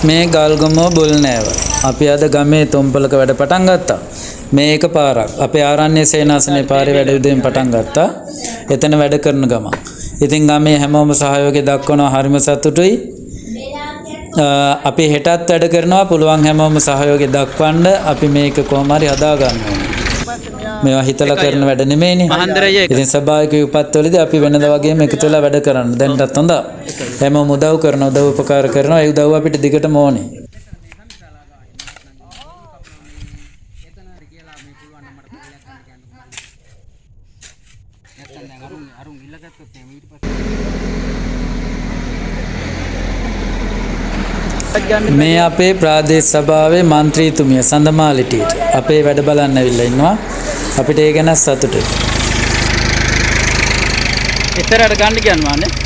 මේ ගල්ගම බුල්නෑව. අපි අද ගමේ තොම්පලක වැඩ පටන් ගත්තා. මේ එක පාරක් අපේ ආරණ්‍ය සේනාසනේ පාරේ වැඩ උදෙන් පටන් ගත්තා. එතන වැඩ කරන ගම. ඉතින් ගමේ හැමෝම සහයෝගය දක්වනවා හරිම සතුටුයි. අපි හෙටත් වැඩ කරනවා පුළුවන් හැමෝම සහයෝගය දක්වන්න අපි මේක කොහොම හරි හදා ගන්න ඕනේ. මේවා හිතලා කරන වැඩ නෙමෙයිනේ. ඉතින් සභාවක උපත්වලදී අපි වෙනදා වගේම එකතු වෙලා වැඩ කරන්න. දැන්ටත් හොඳ. හැමෝම උදව් කරනවා, උදව් උපකාර කරනවා. ඒ උදව් අපිට දිගටම ඕනේ. මේ අපේ ප්‍රාදේශ සභාවේ මන්ත්‍රීතුමිය සඳමාලිටියට අපේ වැඩ බලන්න ඇවිල්ලා ඉන්නවා. අපිට ඒ ගැන සතුටුයි. ඉතරට ගන්න කියනවානේ.